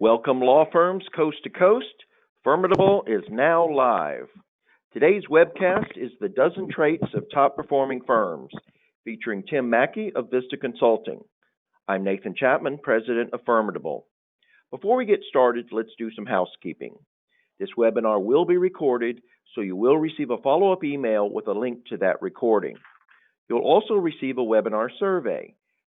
Welcome, law firms coast to coast. Firmidable is now live. Today's webcast is The Dozen Traits of Top Performing Firms, featuring Tim Mackie of Vista Consulting. I'm Nathan Chapman, president of Firmidable. Before we get started, let's do some housekeeping. This webinar will be recorded, so you will receive a follow-up email with a link to that recording. You'll also receive a webinar survey.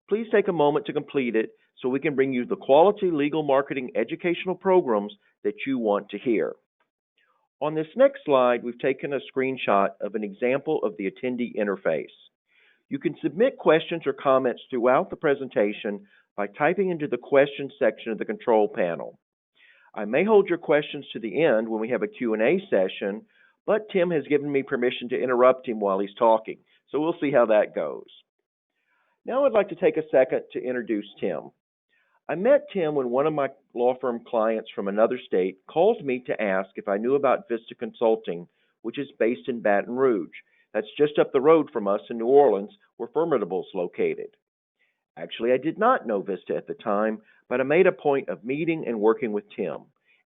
Please take a moment to complete it so we can bring you the quality legal marketing educational programs that you want to hear. On this next slide, we've taken a screenshot of an example of the attendee interface. You can submit questions or comments throughout the presentation by typing into the questions section of the control panel. I may hold your questions to the end when we have a Q&A session, but Tim has given me permission to interrupt him while he's talking, so we'll see how that goes. Now I'd like to take a second to introduce Tim. I met Tim when one of my law firm clients from another state called me to ask if I knew about Vista Consulting, which is based in Baton Rouge. That's just up the road from us in New Orleans, where Firmidable is located. Actually, I did not know Vista at the time, but I made a point of meeting and working with Tim.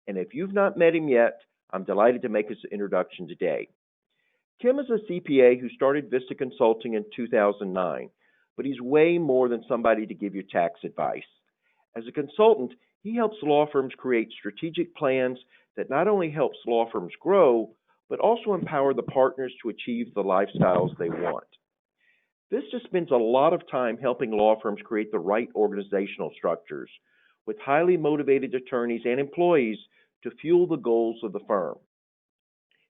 And if you've not met him yet, I'm delighted to make his introduction today. Tim is a CPA who started Vista Consulting in 2009, but he's way more than somebody to give you tax advice. As a consultant, he helps law firms create strategic plans that not only helps law firms grow, but also empower the partners to achieve the lifestyles they want. Vista spends a lot of time helping law firms create the right organizational structures with highly motivated attorneys and employees to fuel the goals of the firm.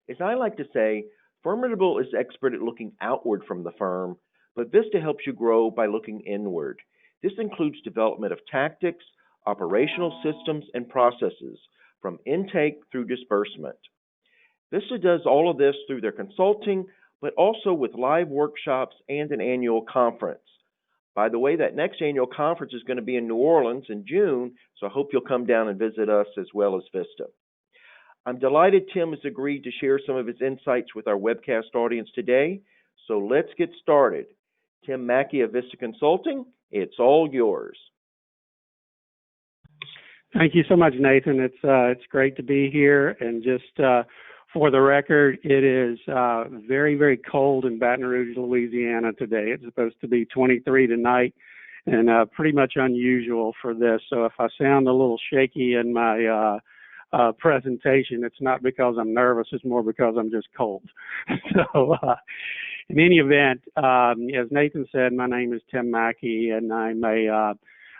As I like to say, Firmidable is expert at looking outward from the firm, but Vista helps you grow by looking inward. This includes development of tactics, operational systems, and processes, from intake through disbursement. Vista does all of this through their consulting, but also with live workshops and an annual conference. By the way, that next annual conference is going to be in New Orleans in June, so I hope you'll come down and visit us as well as Vista. I'm delighted Tim has agreed to share some of his insights with our webcast audience today, so let's get started. Tim Mackie of Vista Consulting, it's all yours. Thank you so much, Nathan. It's great to be here. And just for the record, it is very, very cold in Baton Rouge, Louisiana today. It's supposed to be 23 tonight, and pretty much unusual for this. So if I sound a little shaky in my presentation, it's not because I'm nervous. It's more because I'm just cold. So in any event, as Nathan said, my name is Tim Mackie, and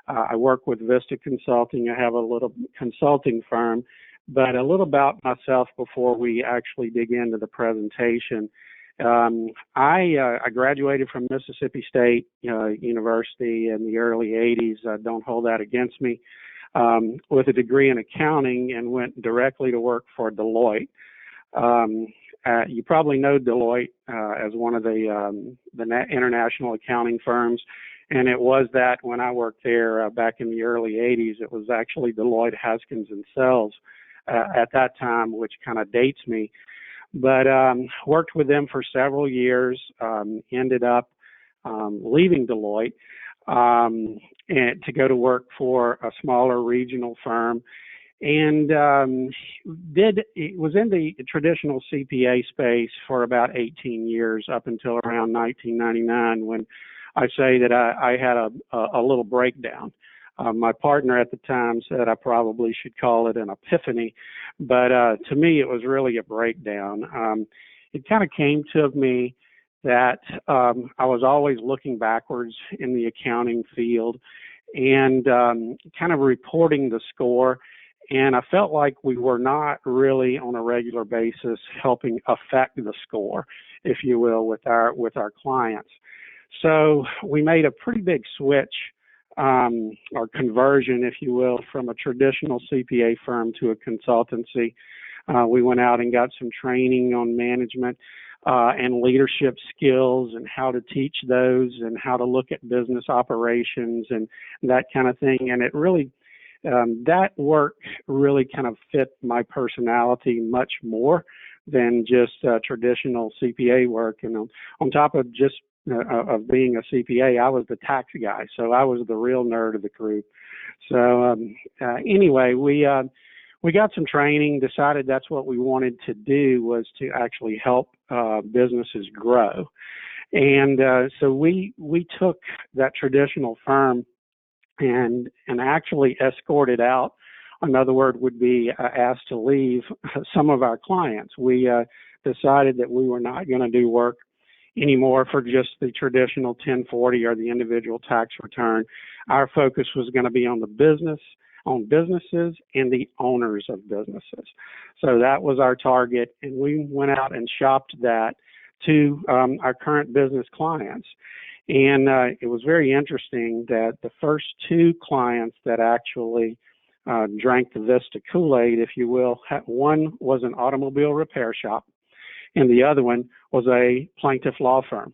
I work with Vista Consulting. I have a little consulting firm, but a little about myself before we actually dig into the presentation. I graduated from Mississippi State University in the early 80s. Don't hold that against me. With a degree in accounting, and went directly to work for Deloitte. You probably know Deloitte as one of the international accounting firms, and it was that when I worked there back in the early 80s, it was actually Deloitte, Haskins and Sells at that time, which kind of dates me. But worked with them for several years, ended up leaving Deloitte and to go to work for a smaller regional firm, and was in the traditional CPA space for about 18 years up until around 1999, when I say that I had a little breakdown. My partner at the time said I probably should call it an epiphany, but to me it was really a breakdown. It kind of came to me that I was always looking backwards in the accounting field and kind of reporting the score. And I felt like we were not really on a regular basis helping affect the score, if you will, with our clients. So we made a pretty big switch or conversion, if you will, from a traditional CPA firm to a consultancy. We went out and got some training on management and leadership skills and how to teach those and how to look at business operations and that kind of thing. And it really, that work really kind of fit my personality much more than just traditional CPA work. And on top of just of being a CPA, I was the tax guy, so I was the real nerd of the group. So anyway, we got some training, decided that's what we wanted to do, was to actually help businesses grow. And so we took that traditional firm and actually escorted out, another word would be asked to leave, some of our clients. We decided that we were not going to do work anymore for just the traditional 1040 or the individual tax return. Our focus was going to be on on businesses and the owners of businesses. So that was our target, and we went out and shopped that to our current business clients. And it was very interesting that the first two clients that actually drank the Vista Kool-Aid, if you will, one was an automobile repair shop, and the other one was a plaintiff law firm.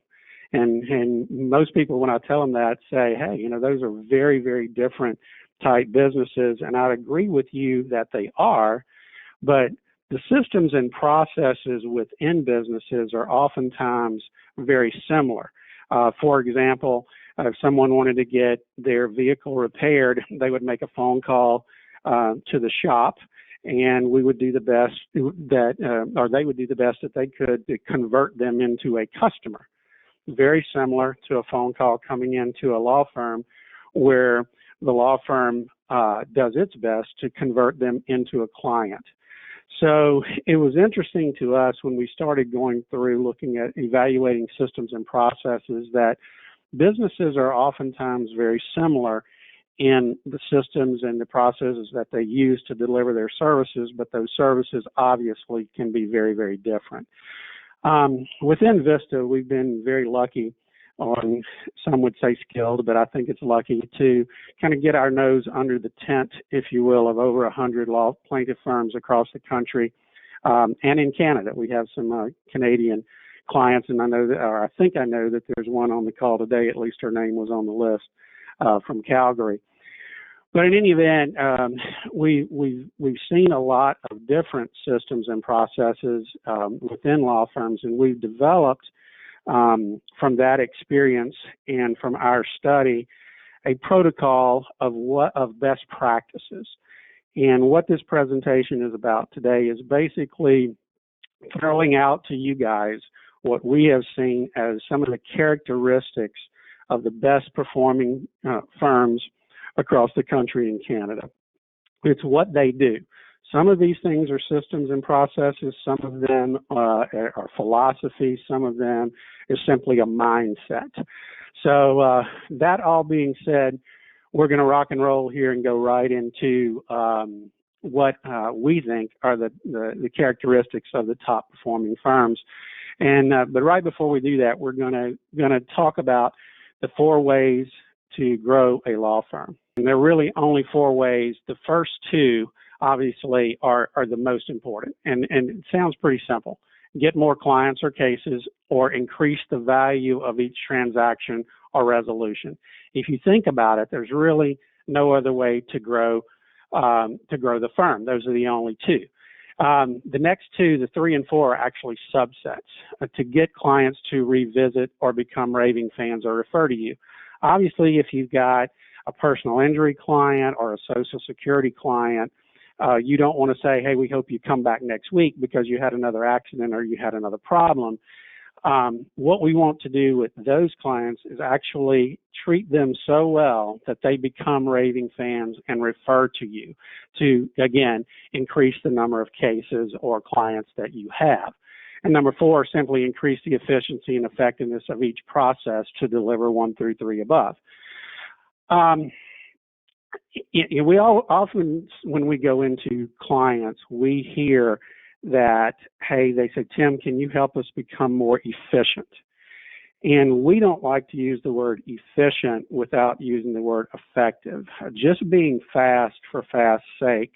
And most people, when I tell them that, say, hey, those are very, very different type businesses, and I'd agree with you that they are, but the systems and processes within businesses are oftentimes very similar. For example, if someone wanted to get their vehicle repaired, they would make a phone call to the shop, and we would do the best or they would do the best that they could to convert them into a customer. Very similar to a phone call coming into a law firm, where the law firm does its best to convert them into a client. So it was interesting to us when we started going through looking at evaluating systems and processes that businesses are oftentimes very similar in the systems and the processes that they use to deliver their services, but those services obviously can be very, very different. Within Vista, we've been very lucky, on some would say skilled, but I think it's lucky to kind of get our nose under the tent, if you will, of over 100 law plaintiff firms across the country and in Canada. We have some Canadian clients, and I think I know that there's one on the call today. At least her name was on the list from Calgary. But in any event, we've seen a lot of different systems and processes within law firms, and we've developed from that experience and from our study a protocol of best practices. And what this presentation is about today is basically throwing out to you guys what we have seen as some of the characteristics of the best performing firms across the country and Canada. It's what they do. Some of these things are systems and processes. Some of them are philosophy. Some of them is simply a mindset. So that all being said, we're going to rock and roll here and go right into what we think are the characteristics of the top performing firms. And but right before we do that, we're going to talk about the 4 ways to grow a law firm. And there are really only 4 ways. The first 2 obviously are the most important. And it sounds pretty simple. Get more clients or cases, or increase the value of each transaction or resolution. If you think about it, there's really no other way to grow the firm. Those are the only 2. The next 2, the 3 and 4, are actually subsets to get clients to revisit or become raving fans or refer to you. Obviously, if you've got a personal injury client or a Social Security client, you don't want to say, hey, we hope you come back next week because you had another accident or you had another problem. What we want to do with those clients is actually treat them so well that they become raving fans and refer to you to, again, increase the number of cases or clients that you have. And number 4, simply increase the efficiency and effectiveness of each process to deliver 1 through 3 above. We all often, when we go into clients, we hear that, hey, they say, Tim, can you help us become more efficient? And we don't like to use the word efficient without using the word effective. Just being fast for fast's sake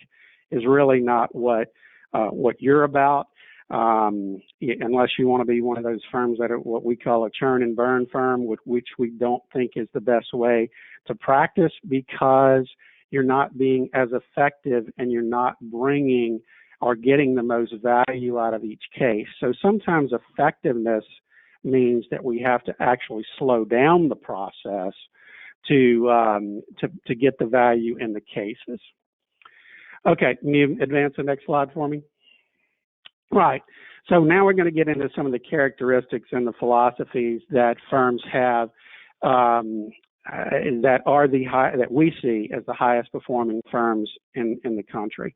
is really not what you're about, unless you want to be one of those firms that are what we call a churn and burn firm, which we don't think is the best way to practice, because you're not being as effective and you're not bringing or getting the most value out of each case. So sometimes effectiveness means that we have to actually slow down the process to get the value in the cases. Okay, can you advance the next slide for me? Right. So now we're going to get into some of the characteristics and the philosophies that firms have that we see as the highest performing firms in the country.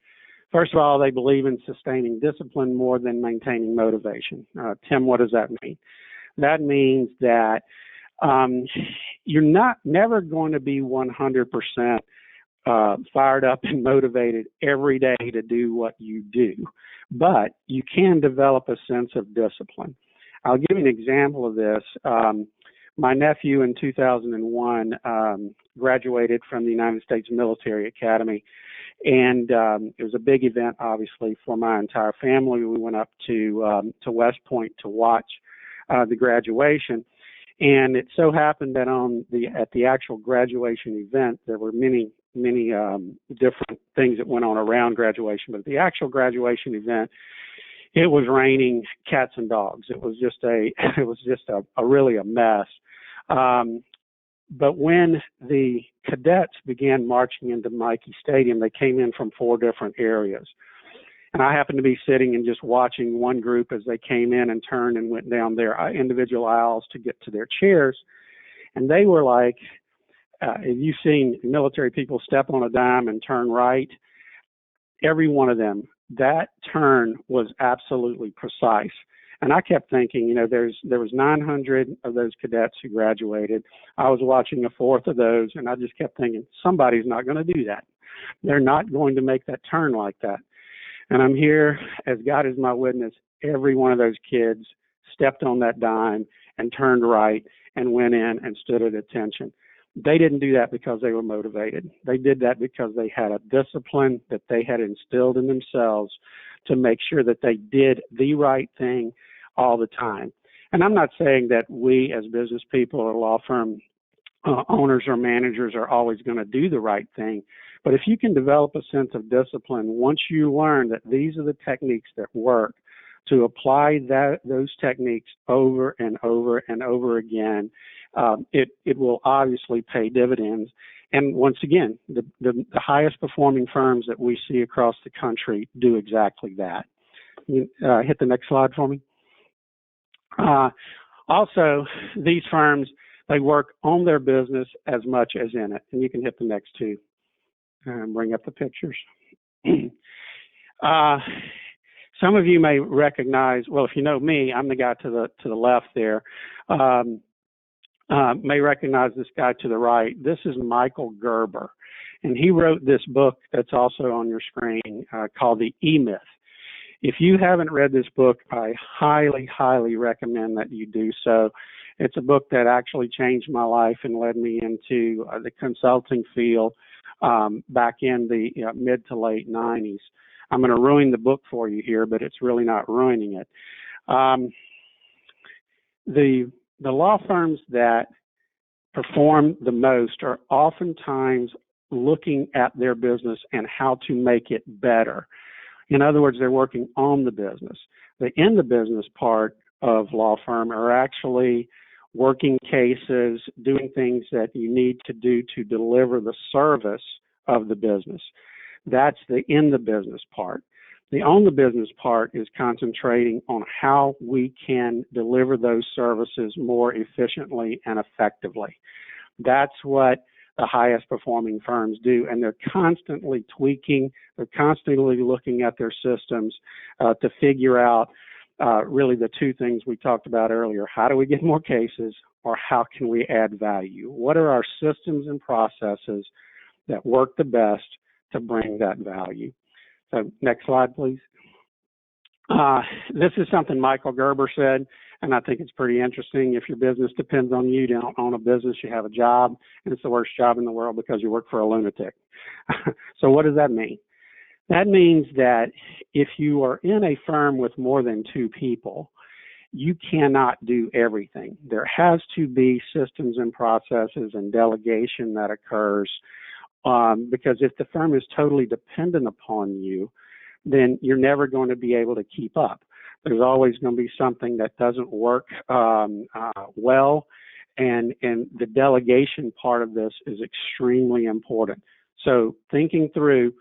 First of all, they believe in sustaining discipline more than maintaining motivation. Tim, what does that mean? That means that you're never going to be 100% fired up and motivated every day to do what you do, but you can develop a sense of discipline. I'll give you an example of this. My nephew in 2001 graduated from the United States Military Academy, and it was a big event, obviously, for my entire family. We went up to West Point to watch the graduation, and it so happened that at the actual graduation event, there were many different things that went on around graduation, but at the actual graduation event, it was raining cats and dogs. It was just really a mess. But when the cadets began marching into McKey Stadium, they came in from 4 different areas. And I happened to be sitting and just watching one group as they came in and turned and went down their individual aisles to get to their chairs. And they were like, if you've seen military people step on a dime and turn right, every one of them, that turn was absolutely precise. And I kept thinking, there was 900 of those cadets who graduated. I was watching a fourth of those, and I just kept thinking, somebody's not going to do that. They're not going to make that turn like that. And I'm here, as God is my witness, every one of those kids stepped on that dime and turned right and went in and stood at attention. They didn't do that because they were motivated. They did that because they had a discipline that they had instilled in themselves to make sure that they did the right thing all the time. And I'm not saying that we as business people or law firm owners or managers are always going to do the right thing. But if you can develop a sense of discipline, once you learn that these are the techniques that work, to apply those techniques over and over and over again, it will obviously pay dividends. And once again, the highest performing firms that we see across the country do exactly that. Hit the next slide for me. Also, these firms, they work on their business as much as in it. And you can hit the next 2 and bring up the pictures. Some of you may recognize, well, if you know me, I'm the guy to the left there, may recognize this guy to the right. This is Michael Gerber, and he wrote this book that's also on your screen called The E-Myth. If you haven't read this book, I highly, highly recommend that you do so. It's a book that actually changed my life and led me into the consulting field back in the mid to late 90s. I'm going to ruin the book for you here, but it's really not ruining it. The law firms that perform the most are oftentimes looking at their business and how to make it better. In other words, they're working on the business. The in the business part of law firm are actually working cases, doing things that you need to do to deliver the service of the business. That's the in the business part. The on the business part is concentrating on how we can deliver those services more efficiently and effectively. That's what the highest performing firms do, and they're constantly tweaking, they're constantly looking at their systems to figure out really the 2 things we talked about earlier. How do we get more cases, or how can we add value? What are our systems and processes that work the best to bring that value? So next slide, please. This is something Michael Gerber said, and I think it's pretty interesting. If your business depends on you, you don't own a business, you have a job, and it's the worst job in the world because you work for a lunatic. So what does that mean? That means that if you are in a firm with more than 2 people, you cannot do everything. There has to be systems and processes and delegation that occurs because if the firm is totally dependent upon you, then you're never going to be able to keep up. There's always going to be something that doesn't work well, And the delegation part of this is extremely important. So thinking through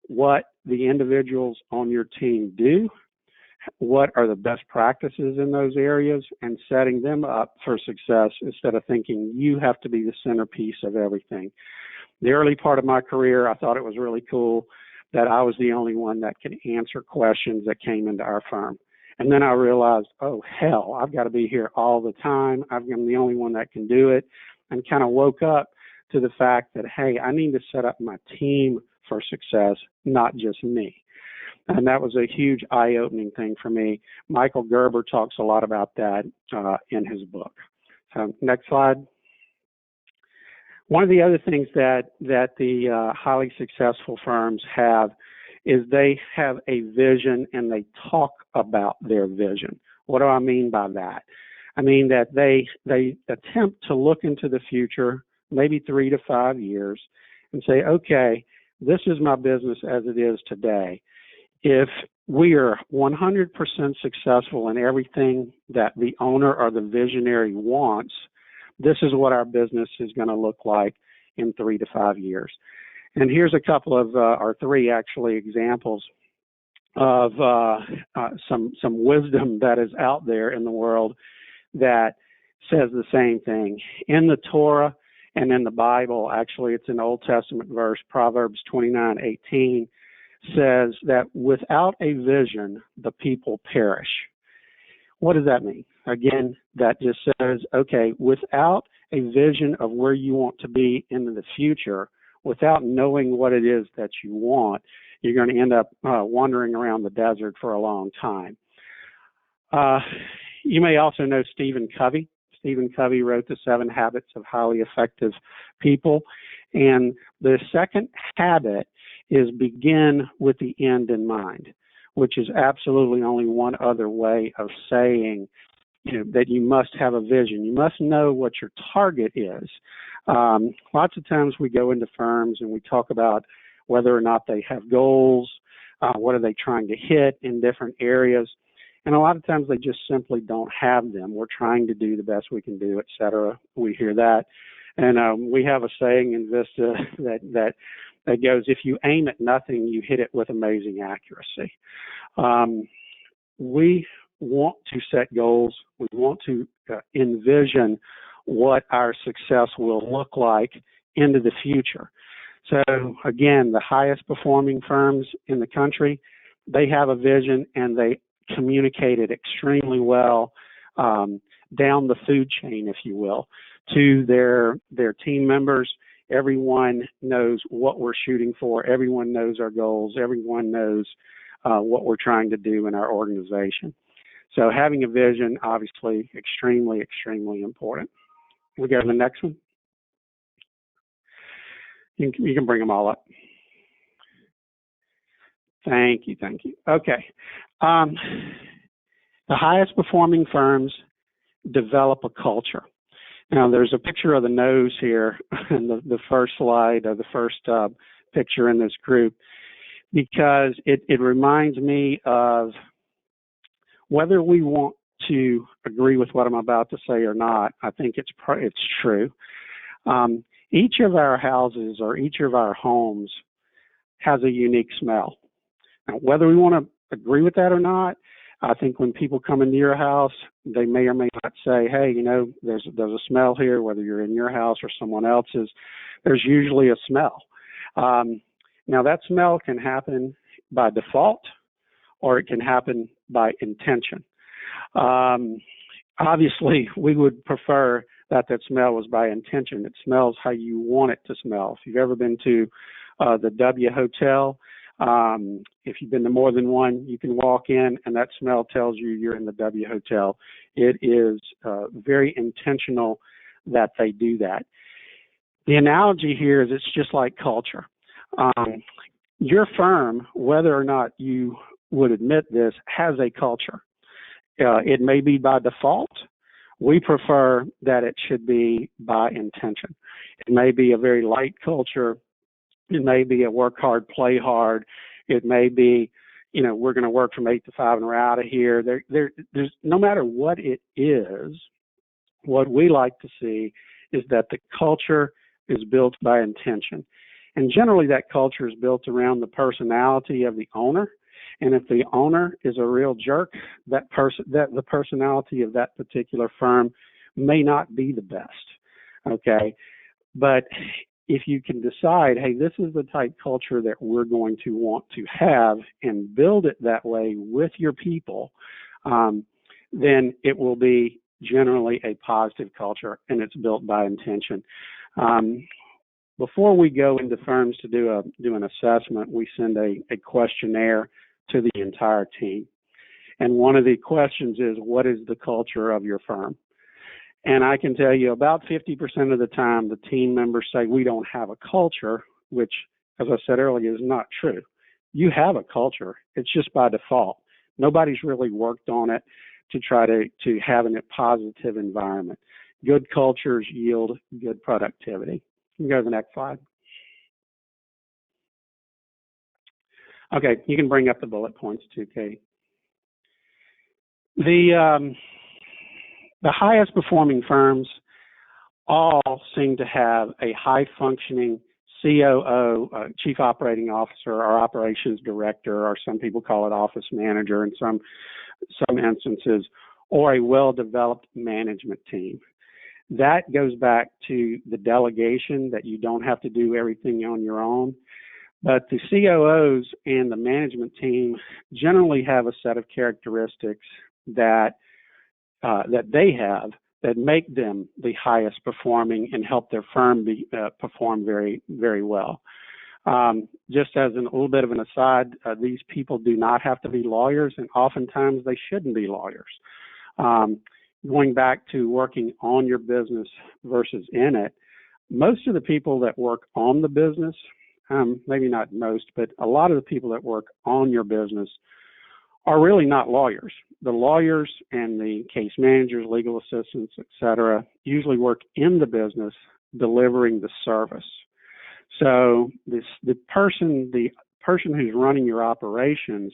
what the individuals on your team do, what are the best practices in those areas, and setting them up for success instead of thinking you have to be the centerpiece of everything. The early part of my career, I thought it was really cool that I was the only one that could answer questions that came into our firm. And then I realized, oh, hell, I've got to be here all the time. I'm the only one that can do it, and kind of woke up to the fact that, hey, I need to set up my team for success, not just me. And that was a huge eye-opening thing for me. Michael Gerber talks a lot about that in his book. So next slide. One of the other things that the highly successful firms have is they have a vision and they talk about their vision. What do I mean by that? I mean that they attempt to look into the future, maybe 3 to 5 years, and say, okay, this is my business as it is today. If we are 100% successful in everything that the owner or the visionary wants, this is what our business is going to look like in 3 to 5 years. And here's a couple of, or three actually, examples of some wisdom that is out there in the world that says the same thing. In the Torah and in the Bible, actually, it's an Old Testament verse, Proverbs 29:18, says that without a vision, the people perish. What does that mean? Again, that just says, okay, without a vision of where you want to be in the future, without knowing what it is that you want, you're going to end up wandering around the desert for a long time. You may also know Stephen Covey. Stephen Covey wrote The 7 Habits of Highly Effective People. And the second habit is begin with the end in mind, which is absolutely only one other way of saying, that you must have a vision. You must know what your target is. Lots of times we go into firms and we talk about whether or not they have goals, what are they trying to hit in different areas. And a lot of times they just simply don't have them. We're trying to do the best we can do, et cetera. We hear that. And we have a saying in Vista that goes, if you aim at nothing, you hit it with amazing accuracy. We want to set goals. We want to envision what our success will look like into the future. So again, the highest performing firms in the country, they have a vision and they communicate it extremely well down the food chain, if you will, to their team members. Everyone knows what we're shooting for. Everyone knows our goals. Everyone knows what we're trying to do in our organization. So having a vision, obviously, extremely, extremely important. We go to the next one. You can bring them all up. Thank you. Okay. The highest performing firms develop a culture. Now, there's a picture of the nose here in the first slide, or the first picture in this group, because it reminds me of whether we want to agree with what I'm about to say or not. I think it's true. Each of our houses or each of our homes has a unique smell. Now, whether we want to agree with that or not, I think when people come into your house, they may or may not say, hey, there's a smell here, whether you're in your house or someone else's. There's usually a smell. Now, that smell can happen by default, or it can happen by intention. Obviously, we would prefer that smell was by intention. It smells how you want it to smell. If you've ever been to the W Hotel, if you've been to more than one, you can walk in and that smell tells you you're in the W Hotel. It is very intentional that they do that. The analogy here is it's just like culture. Your firm, whether or not you would admit this, has a culture. It may be by default. We prefer that it should be by intention. It may be a very light culture. It may be a work hard, play hard. It may be, we're going to work from 8 to 5 and we're out of here. There's no matter what it is, What we like to see is that the culture is built by intention. And generally that culture is built around the personality of the owner. And if the owner is a real jerk, that the personality of that particular firm may not be the best. Okay. But if you can decide, hey, this is the type culture that we're going to want to have and build it that way with your people, then it will be generally a positive culture, and it's built by intention. Before we go into firms to do an assessment, we send a questionnaire to the entire team. And one of the questions is, what is the culture of your firm? And I can tell you about 50% of the time, the team members say we don't have a culture, which, as I said earlier, is not true. You have a culture. It's just by default. Nobody's really worked on it to try to have a positive environment. Good cultures yield good productivity. You can go to the next slide. Okay, you can bring up the bullet points too, Katie. The highest performing firms all seem to have a high functioning COO, Chief Operating Officer, or Operations Director, or some people call it Office Manager in some instances, or a well-developed management team. That goes back to the delegation, that you don't have to do everything on your own. But the COOs and the management team generally have a set of characteristics that they have that make them the highest performing and help their firm perform very, very well. Just as a little bit of an aside, these people do not have to be lawyers, and oftentimes they shouldn't be lawyers. Going back to working on your business versus in it, most of the people that work on the business, maybe not most, but a lot of the people that work on your business are really not lawyers. The lawyers and the case managers, legal assistants, et cetera, usually work in the business delivering the service. So the person who's running your operations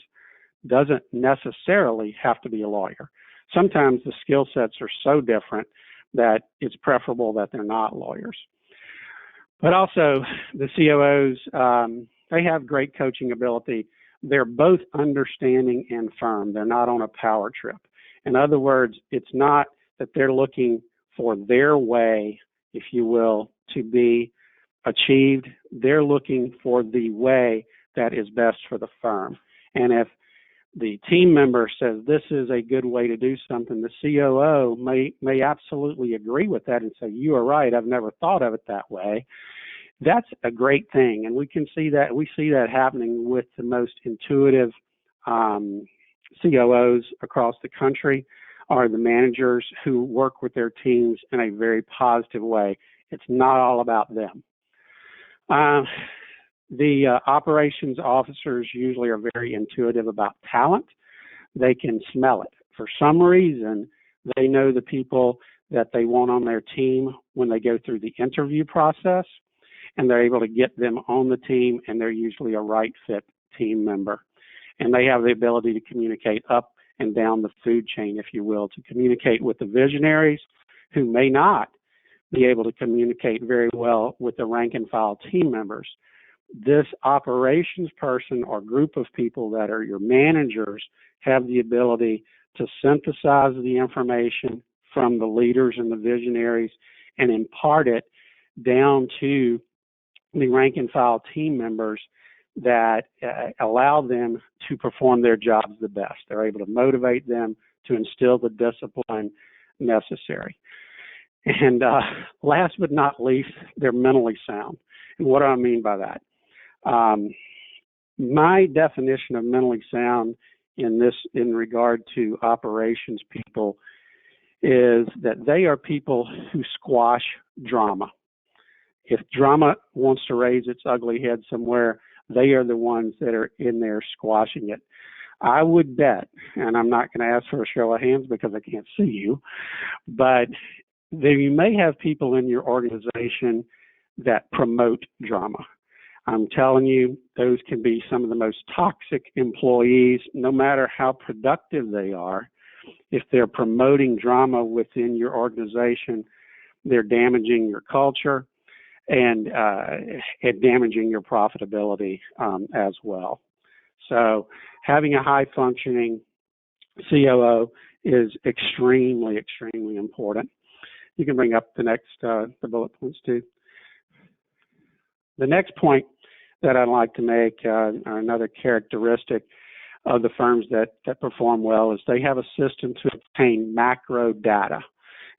doesn't necessarily have to be a lawyer. Sometimes the skill sets are so different that it's preferable that they're not lawyers. But also the COOs, they have great coaching ability. They're both understanding and firm. They're not on a power trip. In other words, it's not that they're looking for their way, if you will, to be achieved. They're looking for the way that is best for the firm. And if the team member says this is a good way to do something, the COO may absolutely agree with that and say, you are right, I've never thought of it that way. That's a great thing, and we see that happening with the most intuitive COOs across the country, are the managers who work with their teams in a very positive way. It's not all about them. The operations officers usually are very intuitive about talent. They can smell it. For some reason, they know the people that they want on their team when they go through the interview process, and they're able to get them on the team, and they're usually a right fit team member. And they have the ability to communicate up and down the food chain, if you will, to communicate with the visionaries who may not be able to communicate very well with the rank and file team members. This operations person or group of people that are your managers have the ability to synthesize the information from the leaders and the visionaries and impart it down to the rank and file team members that allow them to perform their jobs the best. They're able to motivate them to instill the discipline necessary. And last but not least, they're mentally sound. And what do I mean by that? My definition of mentally sound in regard to operations people is that they are people who squash drama. If drama wants to raise its ugly head somewhere, they are the ones that are in there squashing it. I would bet, and I'm not going to ask for a show of hands because I can't see you, but you may have people in your organization that promote drama. I'm telling you, those can be some of the most toxic employees, no matter how productive they are. If they're promoting drama within your organization, they're damaging your culture and damaging your profitability as well. So having a high-functioning COO is extremely, extremely important. You can bring up the next the bullet points too. The next point that I'd like to make, another characteristic of the firms that perform well, is they have a system to obtain macro data.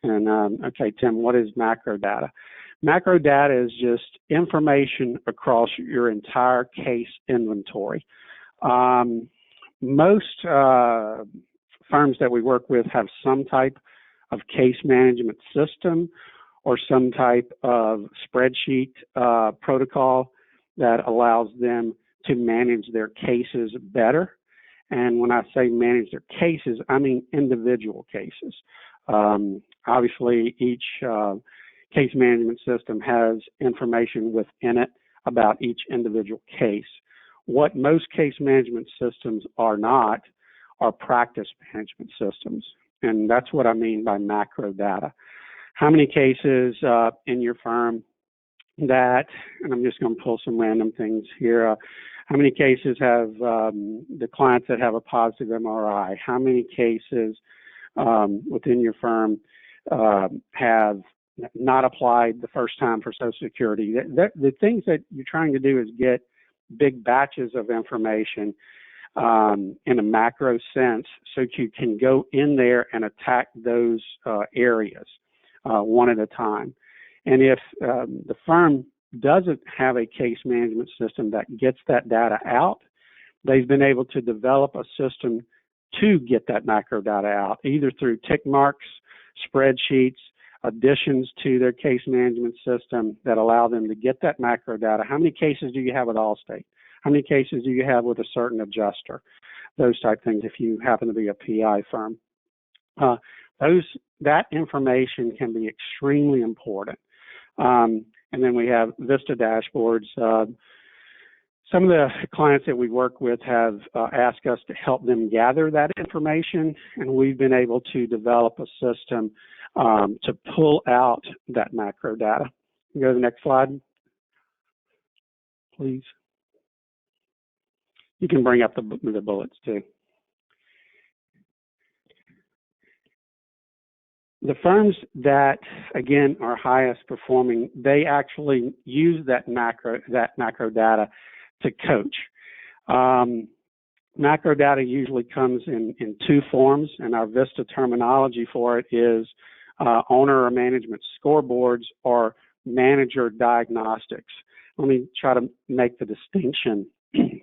And okay, Tim, what is macro data? Macro data is just information across your entire case inventory. Most firms that we work with have some type of case management system or some type of spreadsheet protocol that allows them to manage their cases better. And when I say manage their cases, I mean individual cases. Obviously, each case management system has information within it about each individual case. What most case management systems are not are practice management systems. And that's what I mean by macro data. How many cases in your firm that, and I'm just going to pull some random things here, how many cases have the clients that have a positive MRI? How many cases within your firm have not applied the first time for Social Security? The things that you're trying to do is get big batches of information in a macro sense so you can go in there and attack those areas one at a time. And if the firm doesn't have a case management system that gets that data out, they've been able to develop a system to get that macro data out, either through tick marks, spreadsheets, additions to their case management system that allow them to get that macro data. How many cases do you have at Allstate? How many cases do you have with a certain adjuster? Those type things if you happen to be a PI firm. That information can be extremely important. And then we have Vista dashboards. Some of the clients that we work with have asked us to help them gather that information, and we've been able to develop a system to pull out that macro data. You go to the next slide, please. You can bring up the bullets too. The firms that, again, are highest performing, they actually use that macro data to coach. Macro data usually comes in two forms, and our Vista terminology for it is owner or management scoreboards or manager diagnostics. Let me try to make the distinction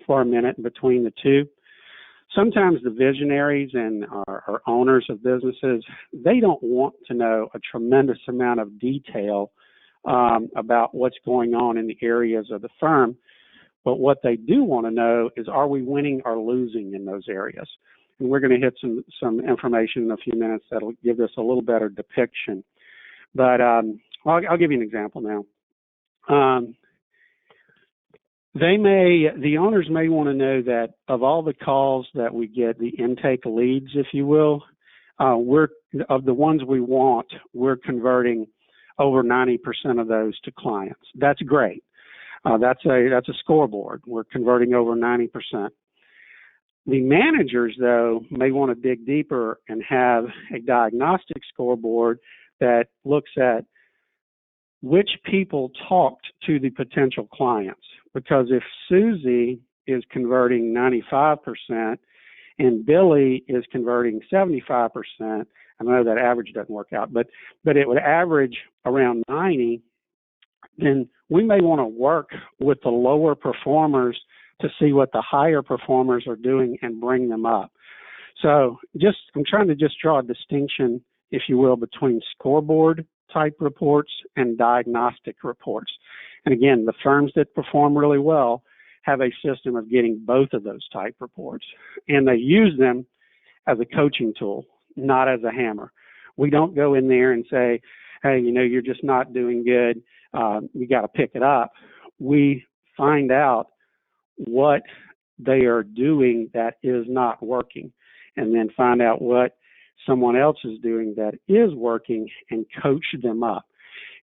for a minute between the two. Sometimes the visionaries and our owners of businesses, they don't want to know a tremendous amount of detail about what's going on in the areas of the firm. But what they do want to know is, are we winning or losing in those areas? And we're going to hit some information in a few minutes that'll give us a little better depiction. But I'll give you an example now. The owners may want to know that of all the calls that we get, the intake leads, if you will, of the ones we want, we're converting over 90% of those to clients. That's great. That's a scoreboard. We're converting over 90%. The managers, though, may want to dig deeper and have a diagnostic scoreboard that looks at which people talked to the potential clients. Because if Susie is converting 95% and Billy is converting 75%, I know that average doesn't work out, but it would average around 90, then we may want to work with the lower performers to see what the higher performers are doing and bring them up. So I'm trying to just draw a distinction, if you will, between scoreboard type reports and diagnostic reports. And again, the firms that perform really well have a system of getting both of those type reports, and they use them as a coaching tool, not as a hammer. We don't go in there and say, hey, you're just not doing good. You got to pick it up. We find out what they are doing that is not working, and then find out what someone else is doing that is working and coach them up.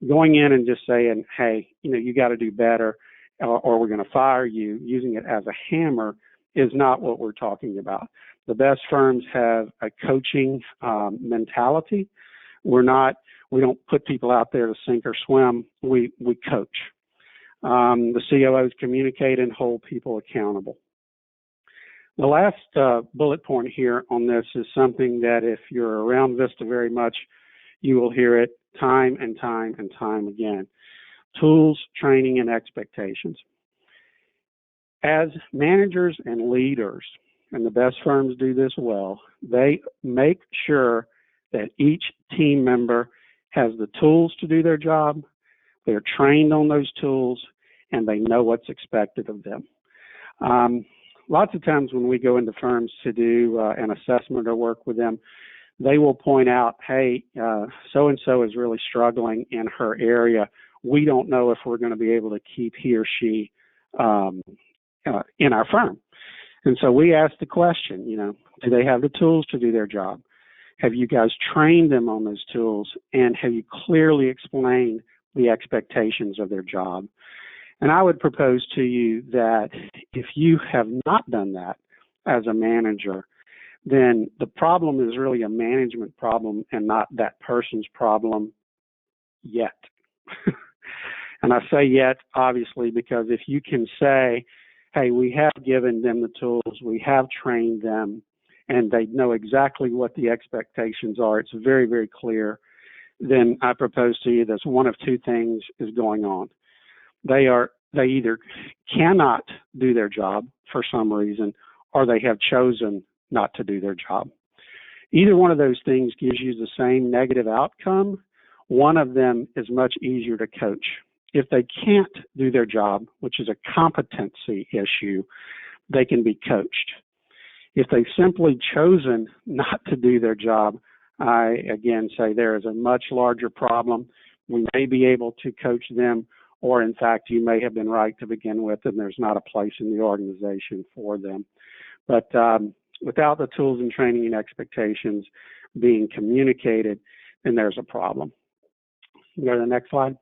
Going in and just saying, hey, you got to do better, or we're going to fire you, using it as a hammer is not what we're talking about. The best firms have a coaching mentality. We don't put people out there to sink or swim. We coach. The COOs communicate and hold people accountable. The last bullet point here on this is something that if you're around Vista very much, you will hear it time and time and time again. Tools, training, and expectations. As managers and leaders, and the best firms do this well, they make sure that each team member has the tools to do their job, they're trained on those tools, and they know what's expected of them. Lots of times when we go into firms to do an assessment or work with them, they will point out, hey, so-and-so is really struggling in her area. We don't know if we're going to be able to keep he or she in our firm. And so we ask the question, do they have the tools to do their job? Have you guys trained them on those tools? And have you clearly explained the expectations of their job? And I would propose to you that if you have not done that as a manager, then the problem is really a management problem and not that person's problem yet. And I say yet, obviously, because if you can say, hey, we have given them the tools, we have trained them, and they know exactly what the expectations are, it's very, very clear, then I propose to you that one of two things is going on. They either cannot do their job for some reason, or they have chosen not to do their job. Either one of those things gives you the same negative outcome. One of them is much easier to coach. If they can't do their job, which is a competency issue, they can be coached. If they've simply chosen not to do their job, I again say there is a much larger problem. We may be able to coach them, or in fact, you may have been right to begin with, and there's not a place in the organization for them. But without the tools and training and expectations being communicated, then there's a problem. Go to the next slide.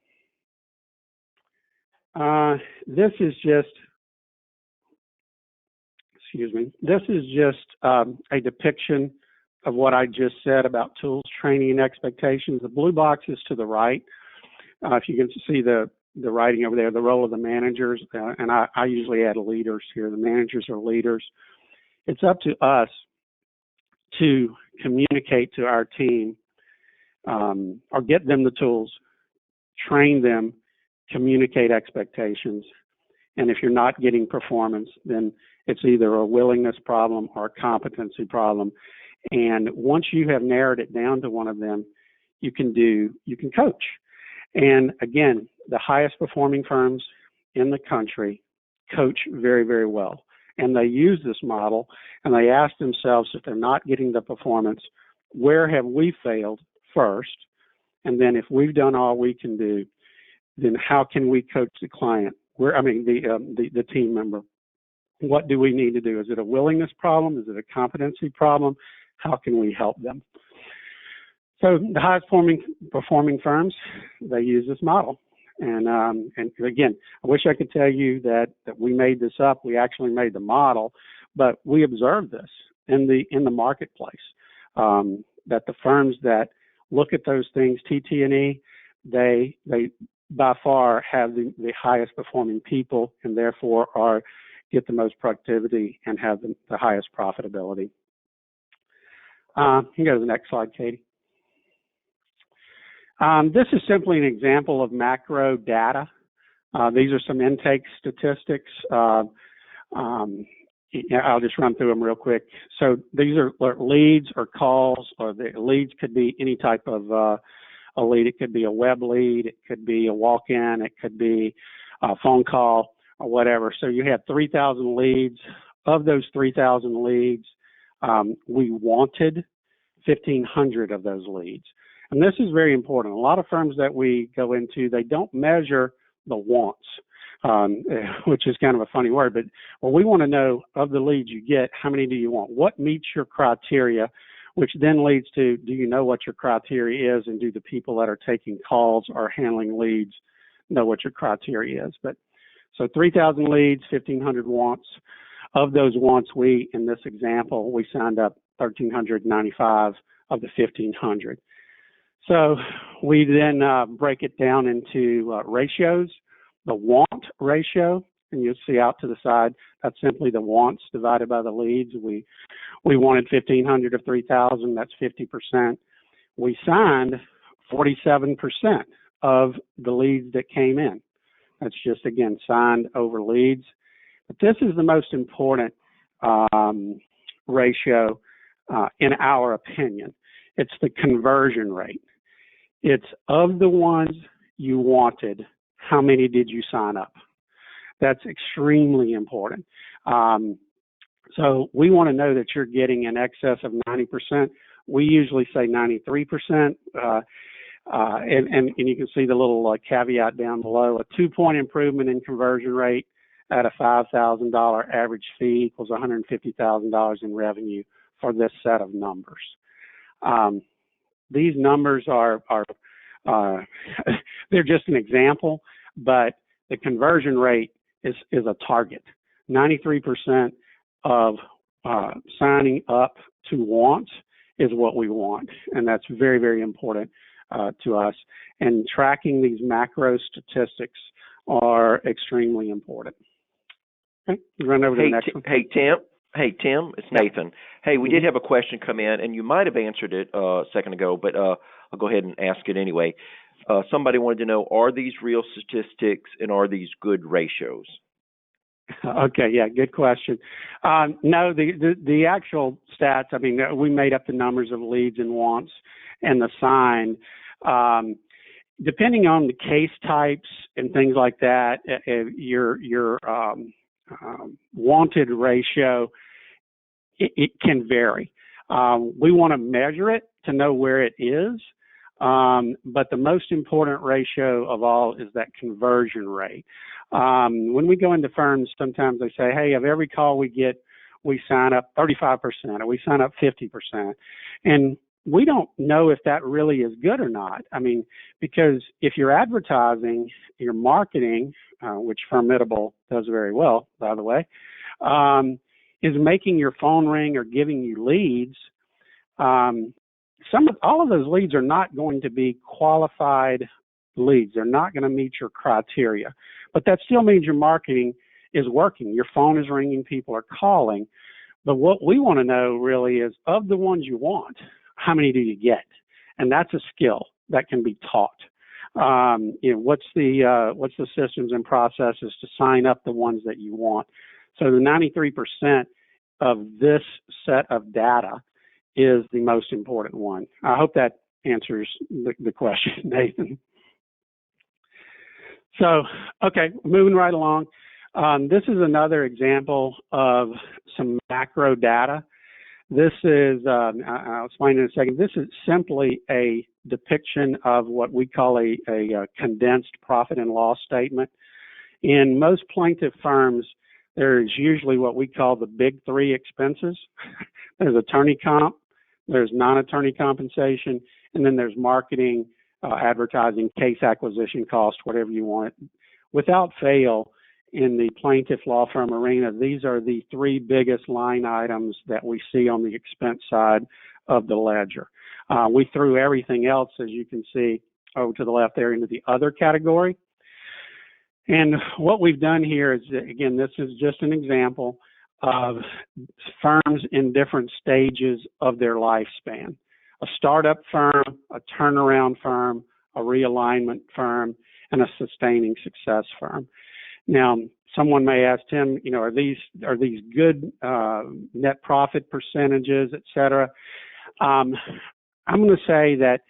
This is just a depiction of what I just said about tools, training, and expectations. The blue box is to the right. If you can see the writing over there, the role of the managers, and I usually add leaders here. The managers are leaders. It's up to us to communicate to our team or get them the tools, train them, communicate expectations. And if you're not getting performance, then it's either a willingness problem or a competency problem. And once you have narrowed it down to one of them, you can coach. And again, the highest performing firms in the country coach very, very well. And they use this model and they ask themselves, if they're not getting the performance, where have we failed first? And then if we've done all we can do, then how can we coach the client? The team member. What do we need to do? Is it a willingness problem? Is it a competency problem? How can we help them? So the highest performing firms, they use this model. And again, I wish I could tell you that we made this up. We actually made the model, but we observed this in the marketplace. That the firms that look at those things, TT&E, they by far have the highest performing people, and therefore get the most productivity and have the highest profitability. You can go to the next slide, Katie. This is simply an example of macro data. These are some intake statistics. I'll just run through them real quick. So these are leads or calls, or the leads could be any type of a lead. It could be a web lead, it could be a walk-in, it could be a phone call or whatever. So you have 3,000 leads. Of those 3,000 leads, we wanted 1,500 of those leads. And this is very important. A lot of firms that we go into, they don't measure the wants, which is kind of a funny word, but we want to know, of the leads you get, how many do you want? What meets your criteria which then leads to, do you know what your criteria is, and do the people that are taking calls or handling leads know what your criteria is? But so 3,000 leads, 1,500 wants. Of those wants, in this example, we signed up 1,395 of the 1,500. So we then break it down into ratios. The want ratio, and you'll see out to the side, that's simply the wants divided by the leads. We wanted 1,500 of 3,000, that's 50%. We signed 47% of the leads that came in. That's just, again, signed over leads. But this is the most important ratio in our opinion. It's the conversion rate. It's of the ones you wanted, how many did you sign up? That's extremely important. So we want to know that you're getting in excess of 90%. We usually say 93%. And you can see the little caveat down below. A 2-point improvement in conversion rate at a $5,000 average fee equals $150,000 in revenue for this set of numbers. These numbers are they're just an example, but the conversion rate is a target. 93% of signing up to wants is what we want, and that's very, very important to us. And tracking these macro statistics are extremely important. Okay, run over to the next one. Hey, Tim, it's Nathan. Hey, we did have a question come in, and you might have answered it a second ago, but I'll go ahead and ask it anyway. Somebody wanted to know, are these real statistics and are these good ratios? Okay, yeah, good question. No, the actual stats, I mean, we made up the numbers of leads and wants and the signed. Depending on the case types and things like that, your wanted ratio, it can vary. We want to measure it to know where it is, but the most important ratio of all is that conversion rate. When we go into firms, sometimes they say, hey, of every call we get, we sign up 35% or we sign up 50%. And we don't know if that really is good or not. I mean, because if you're advertising, your marketing, which Firmidable does very well, by the way, is making your phone ring or giving you leads, all of those leads are not going to be qualified leads. They're not going to meet your criteria. But that still means your marketing is working. Your phone is ringing, people are calling. But what we want to know really is, of the ones you want, how many do you get? And that's a skill that can be taught. What's the systems and processes to sign up the ones that you want? So the 93% of this set of data is the most important one. I hope that answers the question, Nathan. So, okay, moving right along. This is another example of some macro data. This is, I'll explain in a second, this is simply a depiction of what we call a condensed profit and loss statement. In most plaintiff firms, there's usually what we call the big three expenses. There's attorney comp, there's non-attorney compensation, and then there's marketing, advertising, case acquisition cost, whatever you want. Without fail, in the plaintiff law firm arena, these are the three biggest line items that we see on the expense side of the ledger. We threw everything else, as you can see over to the left there, into the other category. And what we've done here is, again, this is just an example of firms in different stages of their lifespan. A startup firm, a turnaround firm, a realignment firm, and a sustaining success firm. Now, someone may ask, Tim, are these good net profit percentages, et cetera? I'm going to say that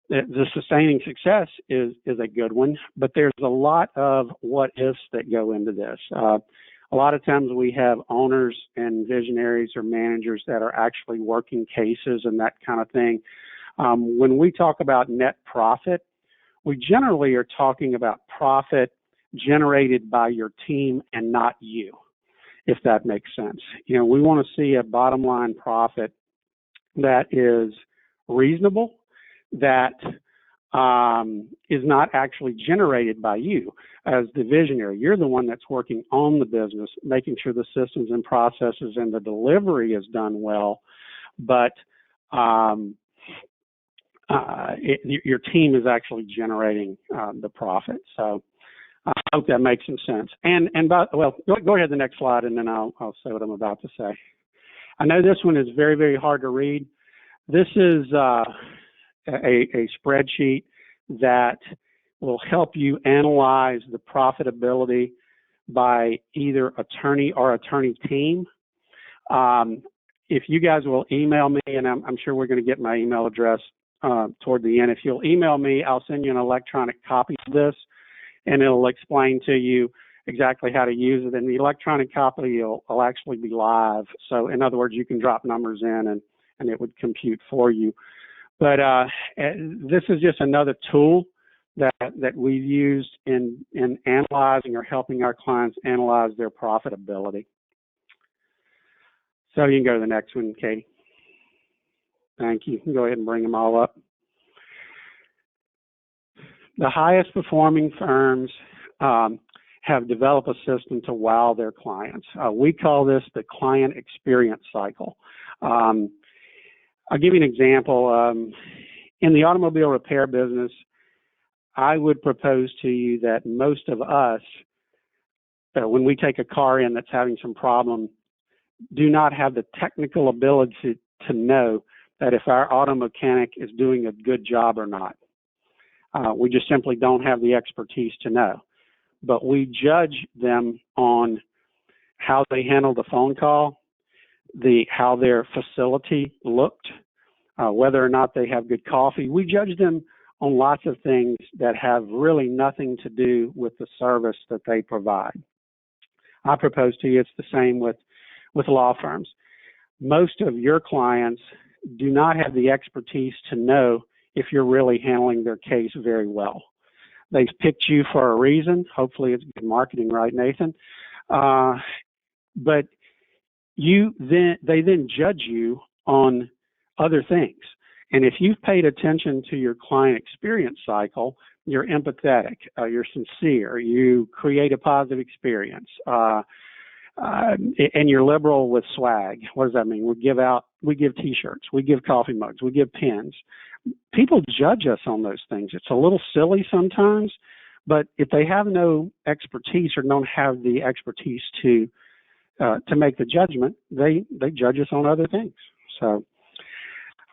the sustaining success is a good one, but there's a lot of what ifs that go into this. A lot of times we have owners and visionaries or managers that are actually working cases and that kind of thing. When we talk about net profit, we generally are talking about profit generated by your team and not you, if that makes sense. We want to see a bottom line profit that is reasonable, that is not actually generated by you as the visionary. You're the one that's working on the business, making sure the systems and processes and the delivery is done well, but your team is actually generating the profit. So I hope that makes some sense. And go ahead to the next slide, and then I'll say what I'm about to say. I know this one is very, very hard to read. This is a spreadsheet that will help you analyze the profitability by either attorney or attorney team. If you guys will email me, and I'm sure we're going to get my email address toward the end. If you'll email me, I'll send you an electronic copy of this, and it'll explain to you exactly how to use it. And the electronic copy will actually be live. So in other words, you can drop numbers in and it would compute for you. But this is just another tool that we've used in analyzing or helping our clients analyze their profitability. So you can go to the next one, Katie. Thank you. You can go ahead and bring them all up. The highest performing firms have developed a system to wow their clients. We call this the client experience cycle. I'll give you an example. In the automobile repair business, I would propose to you that most of us, when we take a car in that's having some problem, do not have the technical ability to know that if our auto mechanic is doing a good job or not. We just simply don't have the expertise to know. But we judge them on how they handled the phone call, how their facility looked, whether or not they have good coffee. We judge them on lots of things that have really nothing to do with the service that they provide. I propose to you it's the same with law firms. Most of your clients do not have the expertise to know if you're really handling their case very well. They've picked you for a reason. Hopefully it's good marketing, right, Nathan? But they then judge you on other things. And if you've paid attention to your client experience cycle, you're empathetic, you're sincere, you create a positive experience, and you're liberal with swag. What does that mean? We give T-shirts, we give coffee mugs, we give pens. People judge us on those things. It's a little silly sometimes, but if they have no expertise or don't have the expertise to make the judgment, they judge us on other things. So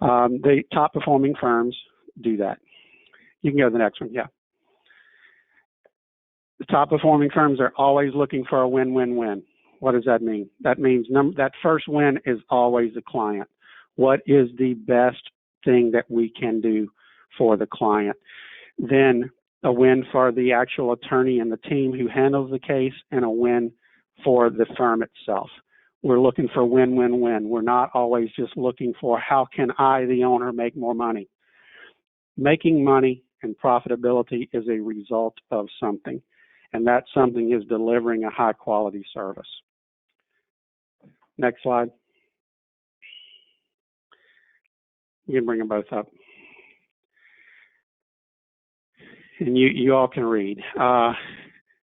the top performing firms do that. You can go to the next one. Yeah. The top performing firms are always looking for a win-win-win. What does that mean? That means that first win is always the client. What is the best thing that we can do for the client? Then a win for the actual attorney and the team who handles the case, and a win for the firm itself. We're looking for win-win-win. We're not always just looking for how can I, the owner, make more money. Making money and profitability is a result of something, and that something is delivering a high-quality service. Next slide. You can bring them both up. And you all can read.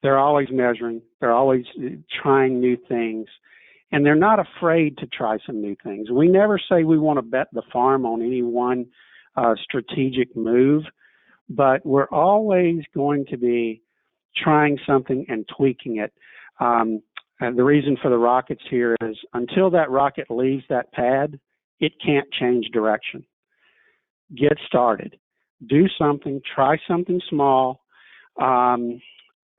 They're always measuring. They're always trying new things. And they're not afraid to try some new things. We never say we want to bet the farm on any one strategic move, but we're always going to be trying something and tweaking it. And the reason for the rockets here is until that rocket leaves that pad, it can't change direction. Get started. Do something, try something small, and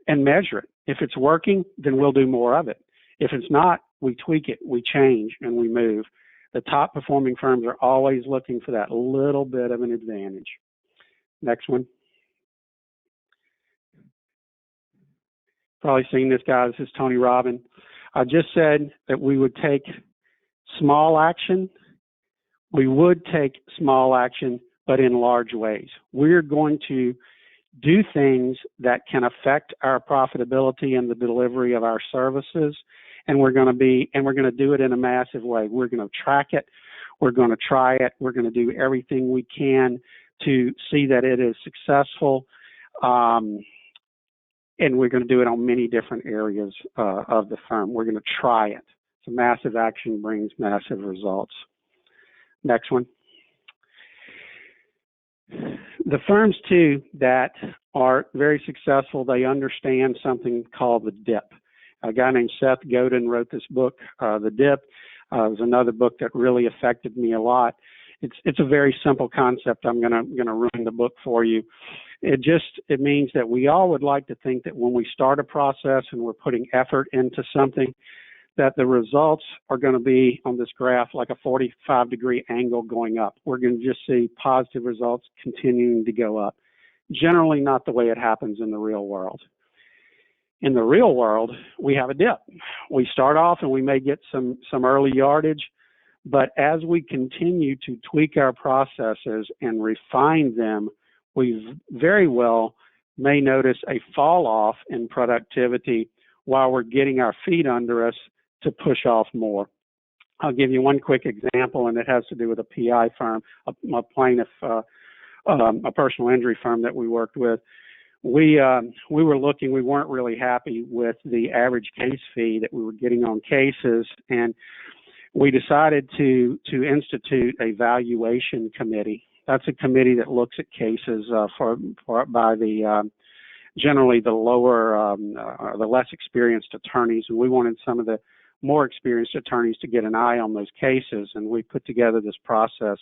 measure it. If it's working, then we'll do more of it. If it's not, we tweak it, we change, and we move. The top performing firms are always looking for that little bit of an advantage. Next one. Probably seen this guy. This is Tony Robbins. I just said that we would take small action. We would take small action, but in large ways. We're going to do things that can affect our profitability and the delivery of our services, and we're going to do it in a massive way. We're going to track it. We're going to try it. We're going to do everything we can to see that it is successful. And we're going to do it on many different areas of the firm. We're going to try it. So massive action brings massive results. Next one. The firms, too, that are very successful, they understand something called the dip. A guy named Seth Godin wrote this book, The Dip. It was another book that really affected me a lot. It's a very simple concept. I'm gonna ruin the book for you. It means that we all would like to think that when we start a process and we're putting effort into something, that the results are going to be on this graph like a 45-degree angle going up. We're going to just see positive results continuing to go up. Generally not the way it happens in the real world. In the real world, we have a dip. We start off and we may get some early yardage, but as we continue to tweak our processes and refine them, we very well may notice a fall off in productivity while we're getting our feet under us to push off more. I'll give you one quick example, and it has to do with a PI firm, a plaintiff, a personal injury firm that we worked with. We were looking, we weren't really happy with the average case fee that we were getting on cases, and we decided to institute a valuation committee. That's a committee that looks at cases by the generally the lower, the less experienced attorneys, and we wanted some of the more experienced attorneys to get an eye on those cases, and we put together this process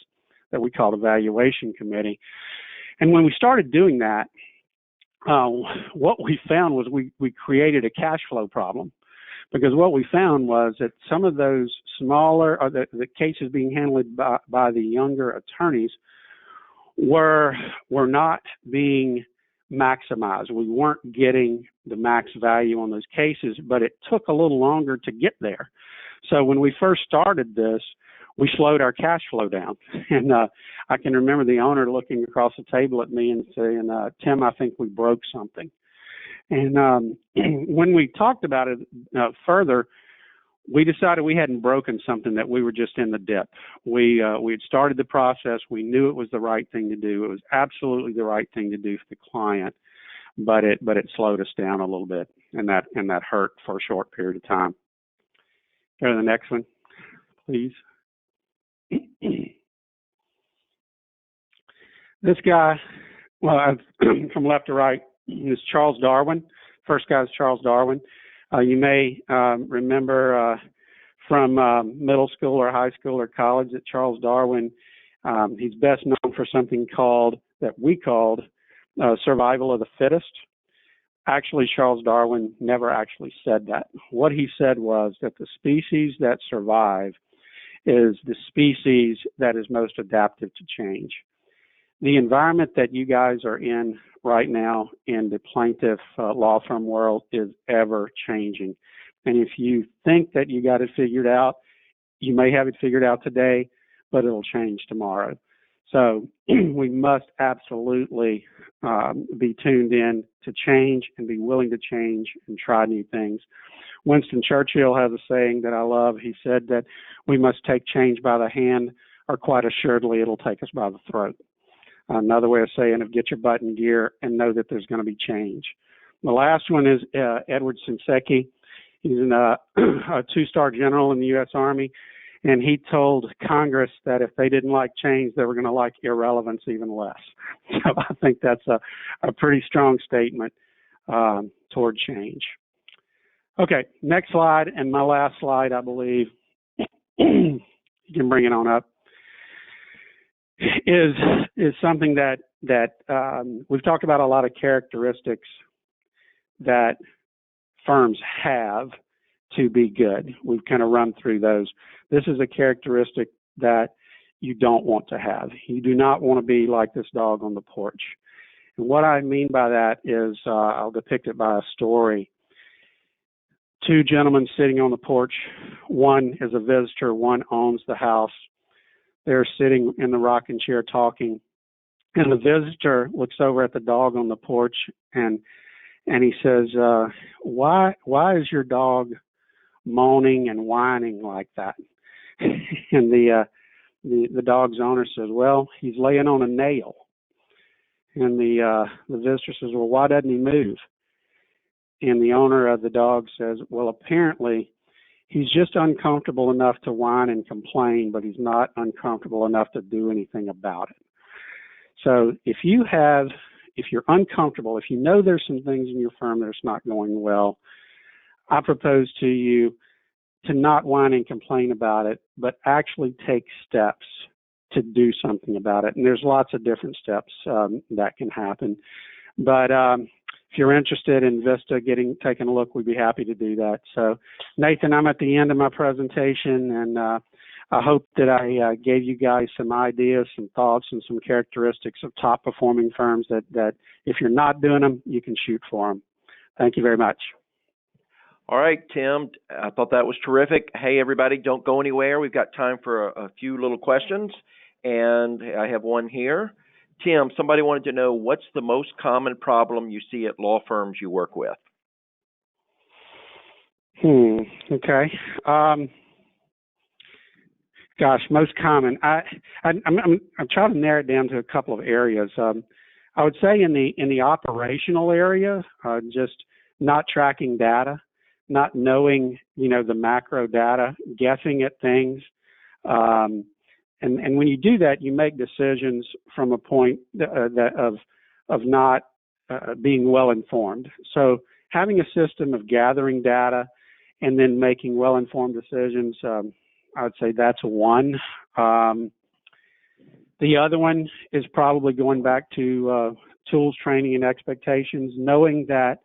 that we called a valuation committee. And when we started doing that, what we found was we created a cash flow problem, because what we found was that some of those smaller, or the cases being handled by the younger attorneys were not being maximized. We weren't getting the max value on those cases, but it took a little longer to get there. So when we first started this, we slowed our cash flow down. And I can remember the owner looking across the table at me and saying, Tim, I think we broke something. And when we talked about it further, we decided we hadn't broken something, that we were just in the dip. We had started the process. We knew it was the right thing to do. It was absolutely the right thing to do for the client, but it slowed us down a little bit, and that hurt for a short period of time. Go to the next one, please. This guy, well, from left to right, is Charles Darwin. First guy is Charles Darwin. You may remember from middle school or high school or college that Charles Darwin, he's best known for something that we called survival of the fittest. Actually, Charles Darwin never actually said that. What he said was that the species that survive is the species that is most adaptive to change. The environment that you guys are in right now in the plaintiff law firm world is ever changing. And if you think that you got it figured out, you may have it figured out today, but it'll change tomorrow. So we must absolutely be tuned in to change and be willing to change and try new things. Winston Churchill has a saying that I love. He said that we must take change by the hand, or quite assuredly it'll take us by the throat. Another way of saying it, get your butt in gear and know that there's going to be change. The last one is Edward Shinseki. He's a two-star general in the U.S. Army, and he told Congress that if they didn't like change, they were going to like irrelevance even less. So I think that's a pretty strong statement toward change. Okay, next slide, and my last slide, I believe, you can bring it on up, is something that we've talked about, a lot of characteristics that firms have to be good. We've kind of run through those. This is a characteristic that you don't want to have. You do not want to be like this dog on the porch. And what I mean by that is I'll depict it by a story. Two gentlemen sitting on the porch. One is a visitor, one owns the house. They're sitting in the rocking chair talking, and the visitor looks over at the dog on the porch and he says, why is your dog moaning and whining like that? And the the dog's owner says, well, he's laying on a nail. And the visitor says, well, why doesn't he move? And the owner of the dog says, well, apparently he's just uncomfortable enough to whine and complain, but he's not uncomfortable enough to do anything about it. So if you're uncomfortable, if you know there's some things in your firm that's not going well, I propose to you to not whine and complain about it, but actually take steps to do something about it. And there's lots of different steps that can happen. But if you're interested in Vista taking a look, we'd be happy to do that. So, Nathan, I'm at the end of my presentation, and I hope that I gave you guys some ideas, some thoughts, and some characteristics of top-performing firms that if you're not doing them, you can shoot for them. Thank you very much. All right, Tim, I thought that was terrific. Hey, everybody, don't go anywhere. We've got time for a few little questions, and I have one here. Tim, somebody wanted to know, what's the most common problem you see at law firms you work with? Okay. Gosh, most common. I'm trying to narrow it down to a couple of areas. I would say in the operational area, just not tracking data, not knowing, the macro data, guessing at things. And when you do that, you make decisions from a point of not being well informed. So having a system of gathering data and then making well-informed decisions, I would say that's one. The other one is probably going back to tools, training, and expectations, knowing that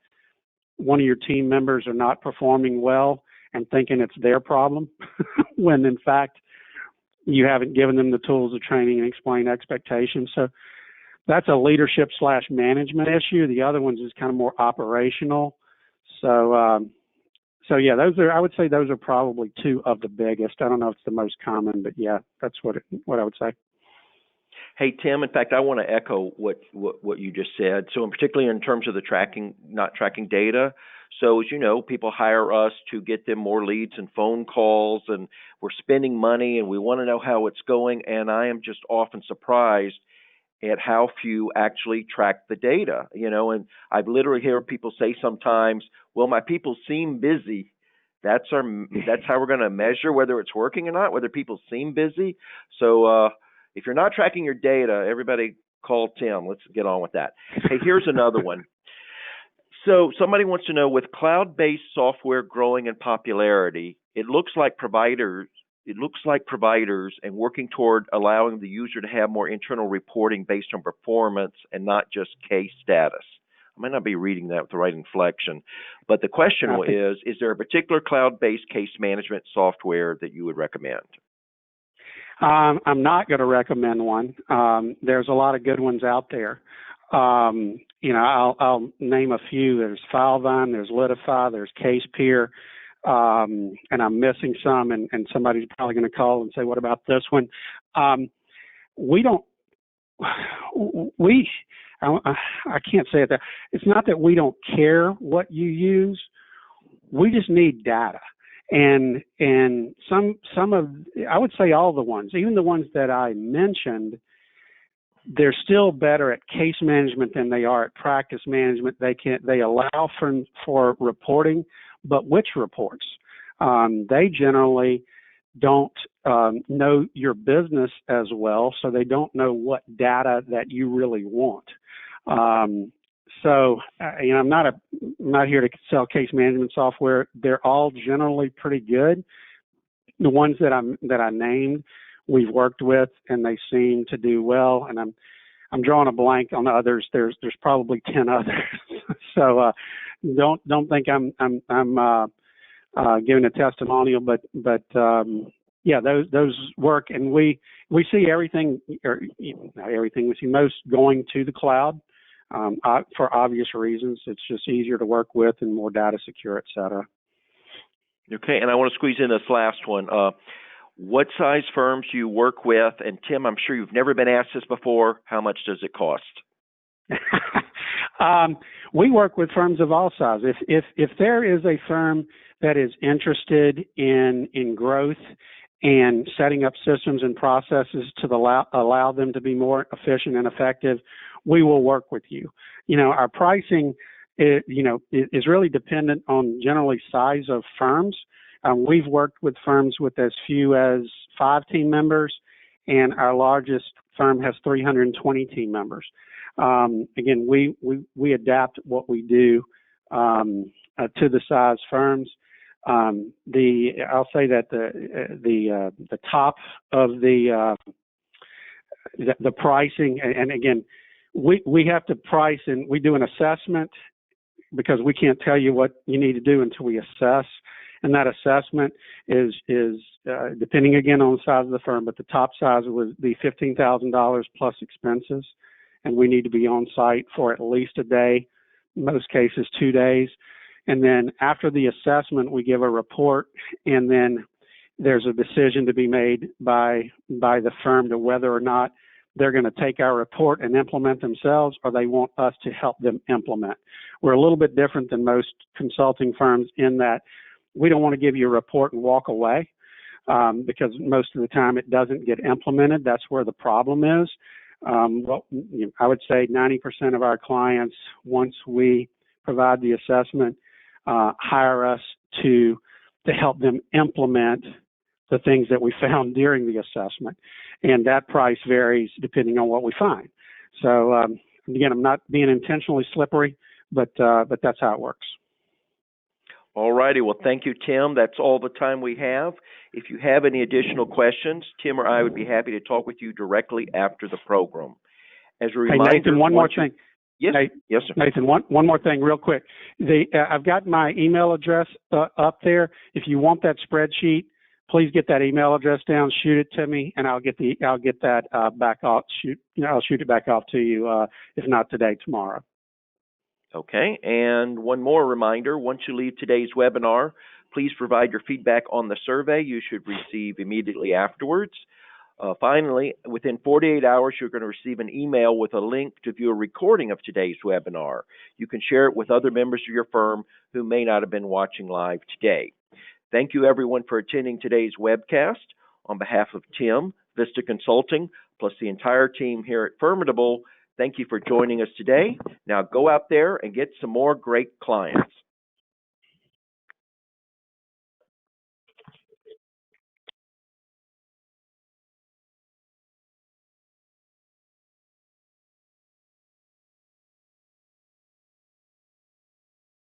one of your team members are not performing well and thinking it's their problem when in fact you haven't given them the tools of training and explain expectations. So that's a leadership / management issue. The other one's is kind of more operational. So yeah, I would say those are probably two of the biggest. I don't know if it's the most common, but yeah, that's what I would say. Hey, Tim, in fact, I want to echo what you just said. So in particularly in terms of the not tracking data. So as you know, people hire us to get them more leads and phone calls, and we're spending money and we want to know how it's going. And I am just often surprised at how few actually track the data, and I've literally heard people say sometimes, well, my people seem busy. That's how we're going to measure whether it's working or not, whether people seem busy. So if you're not tracking your data, everybody call Tim. Let's get on with that. Hey, here's another one. So somebody wants to know, with cloud-based software growing in popularity, it looks like providers and working toward allowing the user to have more internal reporting based on performance and not just case status. I might not be reading that with the right inflection, but the question is there a particular cloud-based case management software that you would recommend? I'm not going to recommend one. There's a lot of good ones out there. I'll name a few. There's FileVine, there's Litify, there's CasePeer, and I'm missing some, and somebody's probably going to call and say, what about this one? I can't say it there. It's not that we don't care what you use. We just need data. And some of, I would say all the ones, even the ones that I mentioned, they're still better at case management than they are at practice management. They allow for reporting, but which reports? They generally don't know your business as well, so they don't know what data that you really want. So I'm not here to sell case management software. They're all generally pretty good. The ones that I named, we've worked with, and they seem to do well. And I'm drawing a blank on the others. There's probably 10 others. So don't think I'm giving a testimonial, but yeah, those work, and we see everything, or not everything. We see most going to the cloud. For obvious reasons. It's just easier to work with and more data secure, et cetera. Okay, and I want to squeeze in this last one. What size firms do you work with? And Tim, I'm sure you've never been asked this before. How much does it cost? We work with firms of all sizes. If there is a firm that is interested in growth and setting up systems and processes to allow them to be more efficient and effective, we will work with you. Our pricing, is really dependent on generally size of firms. We've worked with firms with as few as 5 team members, and our largest firm has 320 team members. Again, we adapt what we do to the size firms. I'll say that the top of the pricing, and again, we have to price, and we do an assessment because we can't tell you what you need to do until we assess. And that assessment is depending again on the size of the firm, but the top size would be $15,000 plus expenses, and we need to be on site for at least a day, most cases 2 days. And then after the assessment, we give a report, and then there's a decision to be made by the firm to whether or not they're going to take our report and implement themselves, or they want us to help them implement. We're a little bit different than most consulting firms in that we don't want to give you a report and walk away because most of the time it doesn't get implemented. That's where the problem is. I would say 90% of our clients, once we provide the assessment, hire us to help them implement the things that we found during the assessment. And that price varies depending on what we find. So again, I'm not being intentionally slippery, but that's how it works. All righty. Well, thank you, Tim. That's all the time we have. If you have any additional questions, Tim or I would be happy to talk with you directly after the program. As a reminder, hey, Nathan, one more thing. Yes, yes, sir. Nathan, one more thing real quick. I've got my email address up there. If you want that spreadsheet, please get that email address down, shoot it to me, and I'll get that back off. I'll shoot it back off to you. If not today, tomorrow. Okay, and one more reminder, once you leave today's webinar, please provide your feedback on the survey you should receive immediately afterwards. Finally, within 48 hours, you're going to receive an email with a link to view a recording of today's webinar. You can share it with other members of your firm who may not have been watching live today. Thank you, everyone, for attending today's webcast. On behalf of Tim, Vista Consulting, plus the entire team here at Firmidable, thank you for joining us today. Now go out there and get some more great clients.